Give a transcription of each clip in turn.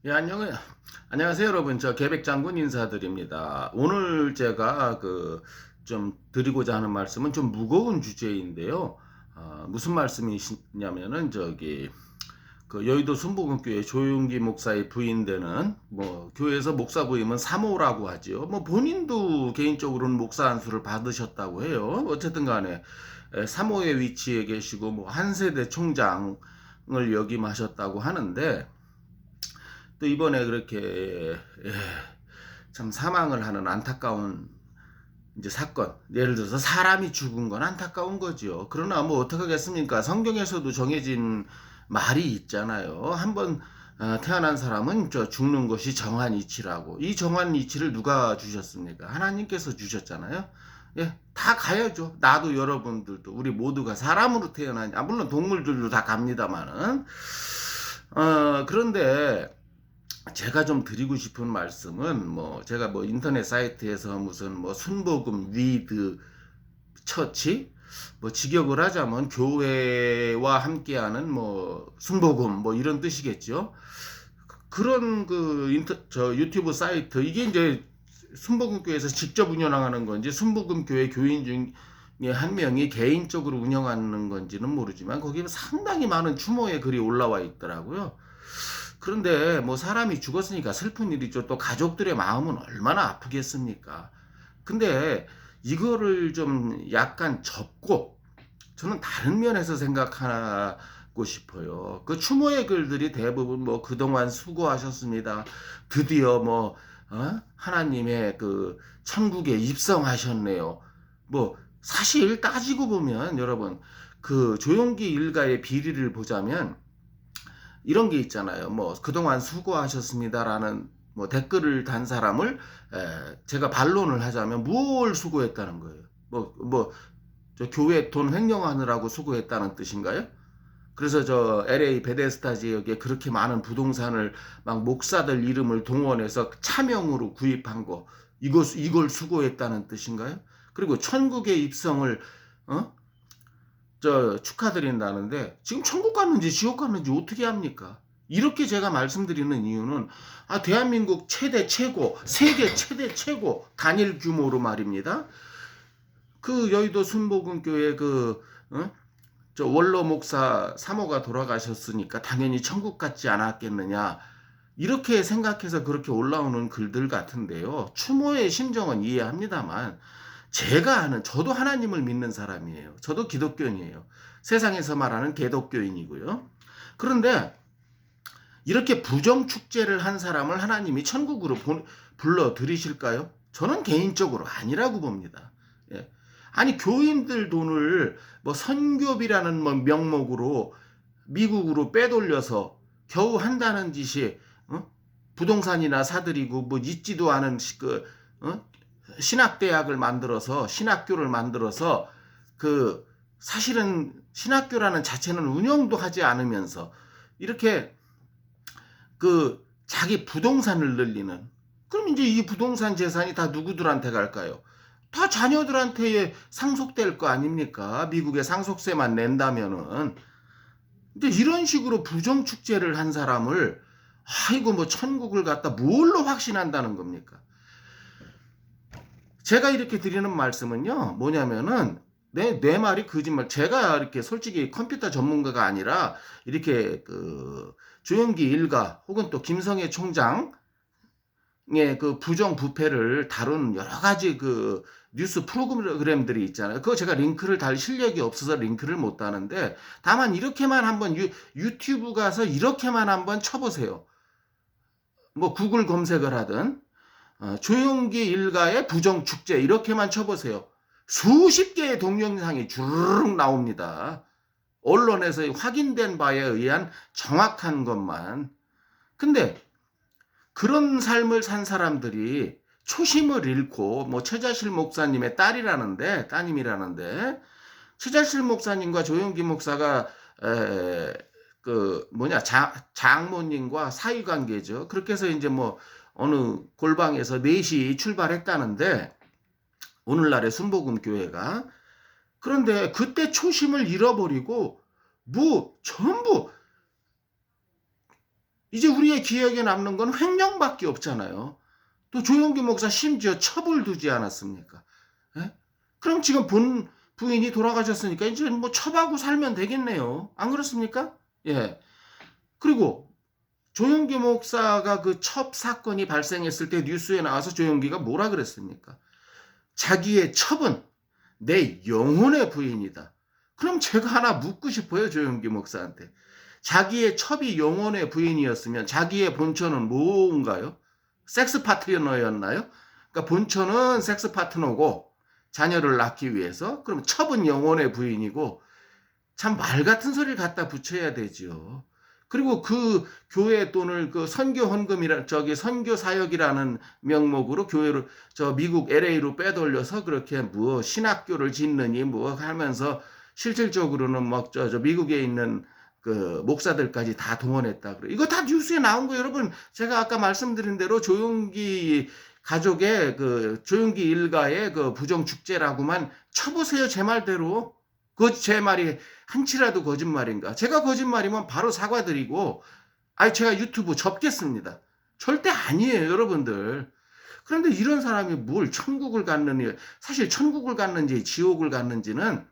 예, 안녕하세요, 여러분. 저 계백장군 인사드립니다. 오늘 제가 좀 드리고자 하는 말씀은 좀 무거운 주제인데요. 무슨 말씀이시냐면은 여의도 순복음교회 조용기 목사의 부인되는 교회에서 목사 부임은 사모라고 하지요. 본인도 개인적으로는 목사 안수를 받으셨다고 해요. 어쨌든 간에 사모의 위치에 계시고 한 세대 총장을 역임하셨다고 하는데, 또 이번에 그렇게 참 사망을 하는 안타까운 이제 사건, 예를 들어서 사람이 죽은 건 안타까운 거죠. 그러나 어떡하겠습니까? 성경에서도 정해진 말이 있잖아요. 한번 태어난 사람은 죽는 것이 정한 이치라고. 이 정한 이치를 누가 주셨습니까? 하나님께서 주셨잖아요. 예, 다 가야죠. 나도 여러분들도 우리 모두가 사람으로 태어나니, 물론 동물들도 다 갑니다만은. 그런데 제가 좀 드리고 싶은 말씀은 제가 인터넷 사이트에서 무슨 순복음 리드 처치 직역을 하자면 교회와 함께하는 순복음 이런 뜻이겠죠. 그런 저 유튜브 사이트, 이게 이제 순복음교회에서 직접 운영하는 건지 순복음교회 교인 중에 한 명이 개인적으로 운영하는 건지는 모르지만 거기에 상당히 많은 추모의 글이 올라와 있더라고요. 그런데 사람이 죽었으니까 슬픈 일이죠. 또 가족들의 마음은 얼마나 아프겠습니까? 근데 이거를 좀 약간 접고 저는 다른 면에서 생각하고 싶어요. 그 추모의 글들이 대부분 그동안 수고하셨습니다. 드디어 하나님의 천국에 입성하셨네요. 사실 따지고 보면 여러분, 조용기 일가의 비리를 보자면 이런 게 있잖아요. 그동안 수고하셨습니다라는 댓글을 단 사람을 제가 반론을 하자면 뭘 수고했다는 거예요. 저 교회 돈 횡령하느라고 수고했다는 뜻인가요? 그래서 저 LA 베데스타 지역에 그렇게 많은 부동산을 막 목사들 이름을 동원해서 차명으로 구입한 거, 이걸 수고했다는 뜻인가요? 그리고 천국의 입성을 어? 축하드린다는데 지금 천국 갔는지 지옥 갔는지 어떻게 합니까? 이렇게 제가 말씀드리는 이유는 대한민국 최대 최고, 세계 최대 최고 단일 규모로 말입니다. 여의도 순복음교회 저 원로 목사 사모가 돌아가셨으니까 당연히 천국 같지 않았겠느냐, 이렇게 생각해서 그렇게 올라오는 글들 같은데요. 추모의 심정은 이해합니다만 제가 아는, 저도 하나님을 믿는 사람이에요. 저도 기독교인이에요. 세상에서 말하는 개독교인이고요. 그런데 이렇게 부정축제를 한 사람을 하나님이 천국으로 불러 들이실까요? 저는 개인적으로 아니라고 봅니다. 예. 아니, 교인들 돈을 선교비라는 명목으로 미국으로 빼돌려서 겨우 한다는 짓이 부동산이나 사들이고 있지도 않은 신학대학을 만들어서 신학교를 만들어서 사실은 신학교라는 자체는 운영도 하지 않으면서 이렇게 자기 부동산을 늘리는, 그럼 이제 이 부동산 재산이 다 누구들한테 갈까요? 다 자녀들한테 상속될 거 아닙니까? 미국에 상속세만 낸다면은. 근데 이런 식으로 부정축제를 한 사람을 아이고 천국을 갖다 뭘로 확신한다는 겁니까? 제가 이렇게 드리는 말씀은요, 뭐냐면은 내 말이 거짓말. 제가 이렇게 솔직히 컴퓨터 전문가가 아니라 이렇게 조영기 일가 혹은 또 김성애 총장의 부정 부패를 다룬 여러 가지 뉴스 프로그램들이 있잖아요. 그거 제가 링크를 달 실력이 없어서 링크를 못 다는데, 다만 이렇게만 한번 유튜브 가서 이렇게만 한번 쳐보세요. 구글 검색을 하든 조용기 일가의 부정축제 이렇게만 쳐보세요. 수십 개의 동영상이 주르륵 나옵니다. 언론에서 확인된 바에 의한 정확한 것만. 근데 그런 삶을 산 사람들이 초심을 잃고 최자실 목사님의 따님이라는데 최자실 목사님과 조용기 목사가 장모님과 사위관계죠. 그렇게 해서 이제 어느 골방에서 4시 출발했다는데, 오늘날의 순복음교회가. 그런데 그때 초심을 잃어버리고 전부 이제 우리의 기억에 남는 건 횡령밖에 없잖아요. 또 조용기 목사 심지어 첩을 두지 않았습니까? 예? 그럼 지금 부인이 돌아가셨으니까 이제 뭐 첩하고 살면 되겠네요. 안 그렇습니까? 예. 그리고 조용기 목사가 그 첩 사건이 발생했을 때 뉴스에 나와서 조용기가 뭐라 그랬습니까? 자기의 첩은 내 영혼의 부인이다. 그럼 제가 하나 묻고 싶어요, 조용기 목사한테. 자기의 첩이 영혼의 부인이었으면 자기의 본처는 뭔가요? 섹스 파트너였나요? 그러니까 본처는 섹스 파트너고 자녀를 낳기 위해서, 그럼 첩은 영혼의 부인이고, 참 말 같은 소리를 갖다 붙여야 되지요. 그리고 그 교회 돈을 그 선교 헌금이라 선교 사역이라는 명목으로 교회를 미국 LA로 빼돌려서 그렇게 뭐 신학교를 짓느니 뭐 하면서 실질적으로는 막 미국에 있는 그 목사들까지 다 동원했다. 그래. 이거 다 뉴스에 나온 거 여러분. 제가 아까 말씀드린 대로 조용기 가족의 그 조용기 일가의 그 부정 축제라고만 쳐보세요. 제 말대로. 그 제 말이 한치라도 거짓말인가? 제가 거짓말이면 바로 사과드리고, 제가 유튜브 접겠습니다. 절대 아니에요, 여러분들. 그런데 이런 사람이 뭘 천국을 갔느니, 사실 천국을 갔는지 지옥을 갔는지는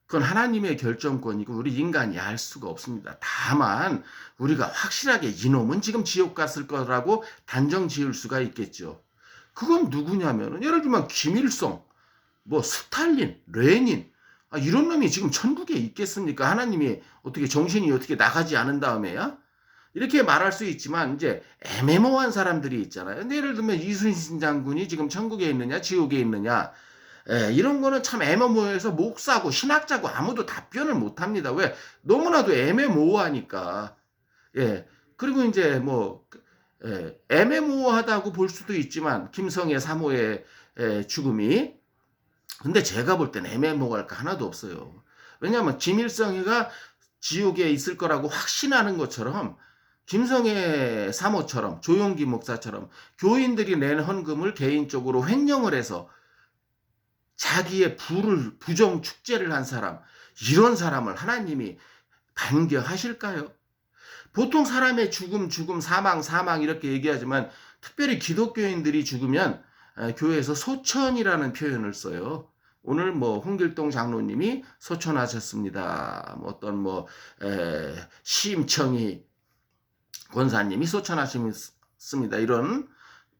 그건 하나님의 결정권이고 우리 인간이 알 수가 없습니다. 다만 우리가 확실하게 이놈은 지금 지옥 갔을 거라고 단정 지을 수가 있겠죠. 그건 누구냐면은 예를 들면 김일성, 뭐 스탈린, 레닌, 이런 놈이 지금 천국에 있겠습니까? 하나님이 어떻게 정신이 어떻게 나가지 않은 다음에야? 이렇게 말할 수 있지만 이제 애매모호한 사람들이 있잖아요. 근데 예를 들면 이순신 장군이 지금 천국에 있느냐 지옥에 있느냐, 이런 거는 참 애매모호해서 목사고 신학자고 아무도 답변을 못합니다. 왜? 너무나도 애매모호하니까. 예. 그리고 이제 뭐 애매모호하다고 볼 수도 있지만 김성애 사모의 죽음이, 근데 제가 볼 땐 애매모호할 거 하나도 없어요. 왜냐하면 김일성이가 지옥에 있을 거라고 확신하는 것처럼 김성애 사모처럼 조용기 목사처럼 교인들이 낸 헌금을 개인적으로 횡령을 해서 자기의 부정 축제를 한 사람, 이런 사람을 하나님이 반겨하실까요? 보통 사람의 죽음, 사망 이렇게 얘기하지만 특별히 기독교인들이 죽으면 교회에서 소천이라는 표현을 써요. 오늘 뭐 홍길동 장로님이 소천하셨습니다. 어떤 심청이 권사님이 소천하셨습니다. 이런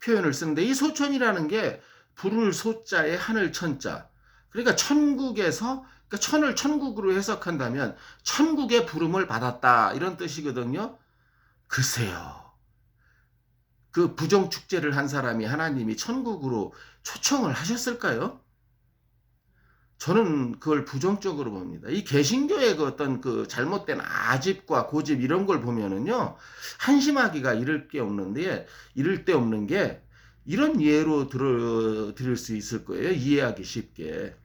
표현을 쓰는데, 이 소천이라는 게 부를 소자에 하늘 천자. 그러니까 천국에서, 그러니까 천을 천국으로 해석한다면 천국의 부름을 받았다, 이런 뜻이거든요. 글쎄요. 그 부정 축제를 한 사람이 하나님이 천국으로 초청을 하셨을까요? 저는 그걸 부정적으로 봅니다. 이 개신교의 그 어떤 그 잘못된 아집과 고집 이런 걸 보면은요, 한심하기가 이를 데 없는 게 이런 예로 드릴 수 있을 거예요. 이해하기 쉽게.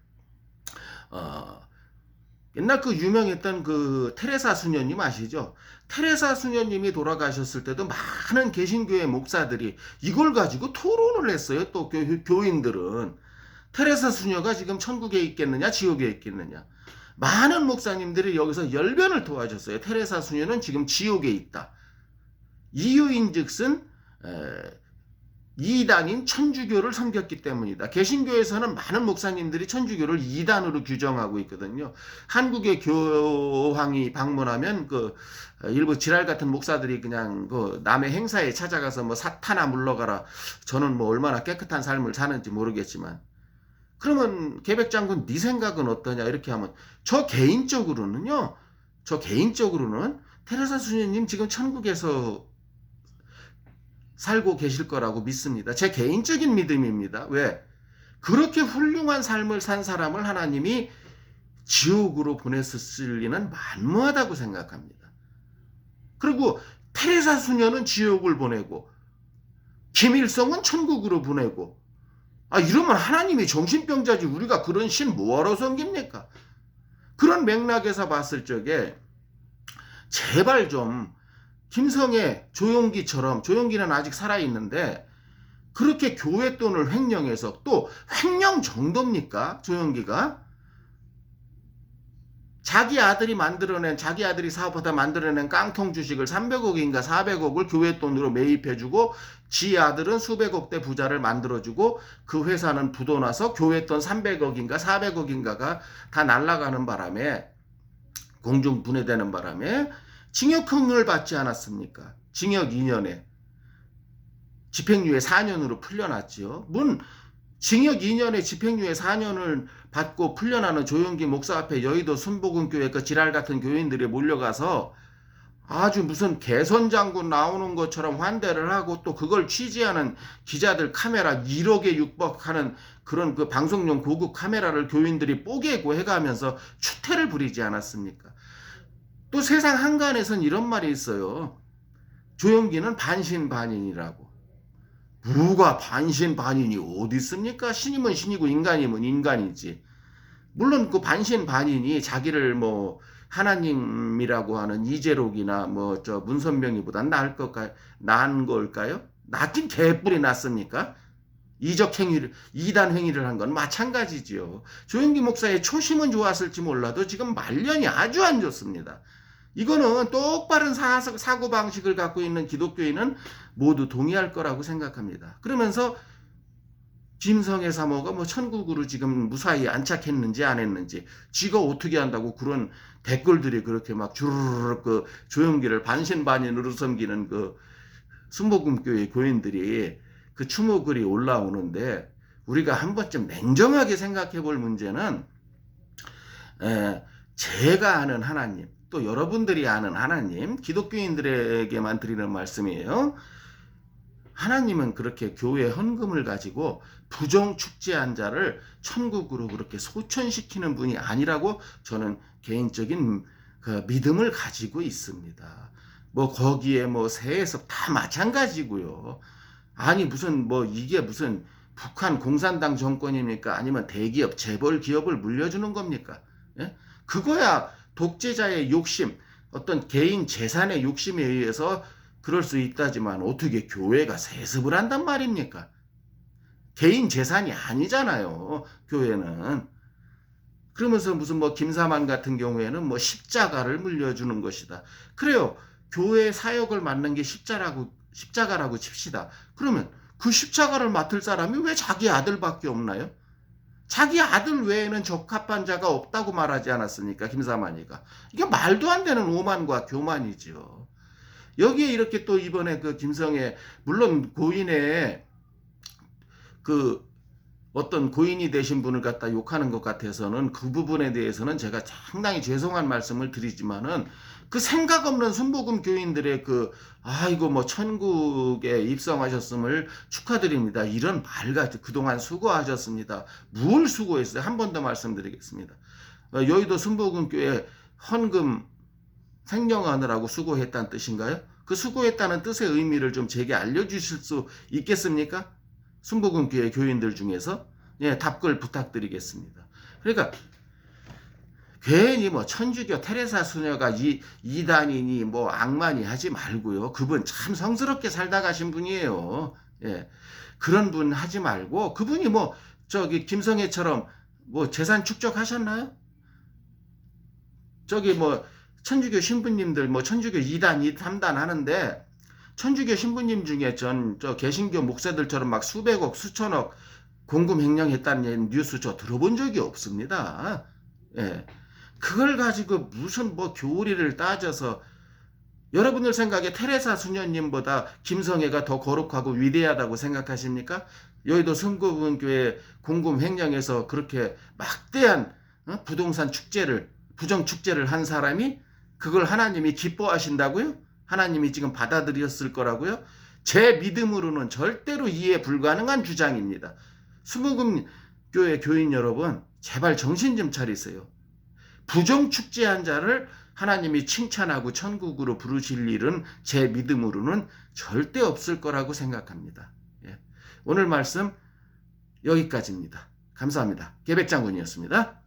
옛날 그 유명했던 그 테레사 수녀님 아시죠? 테레사 수녀님이 돌아가셨을 때도 많은 개신교의 목사들이 이걸 가지고 토론을 했어요. 또 교인들은. 테레사 수녀가 지금 천국에 있겠느냐 지옥에 있겠느냐. 많은 목사님들이 여기서 열변을 토하셨어요. 테레사 수녀는 지금 지옥에 있다. 이유인즉슨 이단인 천주교를 섬겼기 때문이다. 개신교에서는 많은 목사님들이 천주교를 이단으로 규정하고 있거든요. 한국의 교황이 방문하면 그 일부 지랄 같은 목사들이 그냥 그 남의 행사에 찾아가서 뭐 사탄아 물러가라, 저는 뭐 얼마나 깨끗한 삶을 사는지 모르겠지만, 그러면 계백장군 네 생각은 어떠냐 이렇게 하면, 저 개인적으로는 테레사 수녀님 지금 천국에서 살고 계실 거라고 믿습니다. 제 개인적인 믿음입니다. 왜? 그렇게 훌륭한 삶을 산 사람을 하나님이 지옥으로 보냈을 리는 만무하다고 생각합니다. 그리고 테레사 수녀는 지옥을 보내고 김일성은 천국으로 보내고, 이러면 하나님이 정신병자지 우리가 그런 신 뭐하러 섬깁니까? 그런 맥락에서 봤을 적에 제발 좀 김성애, 조용기처럼, 조용기는 아직 살아있는데 그렇게 교회 돈을 횡령해서, 또 횡령 정도입니까? 조용기가 자기 아들이 자기 아들이 사업하다 만들어낸 깡통 주식을 300억인가 400억을 교회 돈으로 매입해주고 지 아들은 수백억대 부자를 만들어주고 그 회사는 부도나서 교회 돈 300억인가 400억인가가 다 날아가는 바람에 공중 분해되는 바람에 징역형을 받지 않았습니까? 징역 2년에 집행유예 4년으로 풀려났지요. 징역 2년에 집행유예 4년을 받고 풀려나는 조영기 목사 앞에 여의도 순복음교회 그 지랄 같은 교인들이 몰려가서 아주 무슨 개선장군 나오는 것처럼 환대를 하고 또 그걸 취재하는 기자들 카메라 1억에 육박하는 그런 그 방송용 고급 카메라를 교인들이 뽀개고 해가면서 추태를 부리지 않았습니까? 또 세상 한간에선 이런 말이 있어요. 조영기는 반신반인이라고. 뭐가 반신반인이 어디 있습니까? 신이면 신이고 인간이면 인간이지. 물론 그 반신반인이 자기를 뭐 하나님이라고 하는 이재록이나 뭐 저 문선명이보다 나은 걸까요? 낫긴 개뿔이 낫습니까? 이적 행위를 이단 행위를 한 건 마찬가지지요. 조영기 목사의 초심은 좋았을지 몰라도 지금 말년이 아주 안 좋습니다. 이거는 똑바른 사고방식을 갖고 있는 기독교인은 모두 동의할 거라고 생각합니다. 그러면서 김성애 사모가 뭐 천국으로 지금 무사히 안착했는지 안 했는지 지가 어떻게 한다고 그런 댓글들이 그렇게 막 주르륵 그 조영기를 반신반인으로 섬기는 그 순복음교회 교인들이 그 추모글이 올라오는데 우리가 한 번쯤 냉정하게 생각해 볼 문제는 제가 아는 하나님 또 여러분들이 아는 하나님, 기독교인들에게만 드리는 말씀이에요. 하나님은 그렇게 교회 헌금을 가지고 부정축제한 자를 천국으로 그렇게 소천시키는 분이 아니라고 저는 개인적인 그 믿음을 가지고 있습니다. 뭐 거기에 뭐 세에서 다 마찬가지고요. 아니 무슨 뭐 이게 무슨 북한 공산당 정권입니까? 아니면 대기업, 재벌 기업을 물려주는 겁니까? 예? 그거야 독재자의 욕심, 어떤 개인 재산의 욕심에 의해서 그럴 수 있다지만 어떻게 교회가 세습을 한단 말입니까? 개인 재산이 아니잖아요, 교회는. 그러면서 무슨 뭐 김사만 같은 경우에는 뭐 십자가를 물려주는 것이다. 그래요. 교회 사역을 맡는 게 십자가라고 칩시다. 그러면 그 십자가를 맡을 사람이 왜 자기 아들밖에 없나요? 자기 아들 외에는 적합한 자가 없다고 말하지 않았습니까? 김사만이가. 이게 말도 안 되는 오만과 교만이죠. 여기에 이렇게 또 이번에 그 김성애, 물론 고인의 그 어떤 고인이 되신 분을 갖다 욕하는 것 같아서는 그 부분에 대해서는 제가 상당히 죄송한 말씀을 드리지만은 그 생각 없는 순복음 교인들의 이거 뭐 천국에 입성하셨음을 축하드립니다. 이런 말같이 그동안 수고하셨습니다. 뭘 수고했어요? 한 번 더 말씀드리겠습니다. 여의도 순복음 교회 헌금 생명하느라고 수고했다는 뜻인가요? 그 수고했다는 뜻의 의미를 좀 제게 알려주실 수 있겠습니까? 순복음 교회 교인들 중에서 답글 부탁드리겠습니다. 그러니까 괜히 뭐 천주교 테레사 수녀가 이단이니 뭐 악마니 하지 말고요. 그분 참 성스럽게 살다 가신 분이에요. 그런 분 하지 말고 그분이 뭐 저기 김성애처럼 뭐 재산 축적하셨나요? 저기 뭐 천주교 신부님들 뭐 천주교 2단, 3단 하는데 천주교 신부님 중에 저 개신교 목사들처럼 막 수백억, 수천억 공금 횡령했다는 뉴스 저 들어본 적이 없습니다. 그걸 가지고 무슨 뭐 교리를 따져서 여러분들 생각에 테레사 수녀님보다 김성애가 더 거룩하고 위대하다고 생각하십니까? 여의도 순복음교회 공금 횡령해서 그렇게 막대한 부동산 부정 축제를 한 사람이 그걸 하나님이 기뻐하신다고요? 하나님이 지금 받아들였을 거라고요? 제 믿음으로는 절대로 이해 불가능한 주장입니다. 순복음교회 교인 여러분, 제발 정신 좀 차리세요. 부정축제한 자를 하나님이 칭찬하고 천국으로 부르실 일은 제 믿음으로는 절대 없을 거라고 생각합니다. 오늘 말씀 여기까지입니다. 감사합니다. 계백장군이었습니다.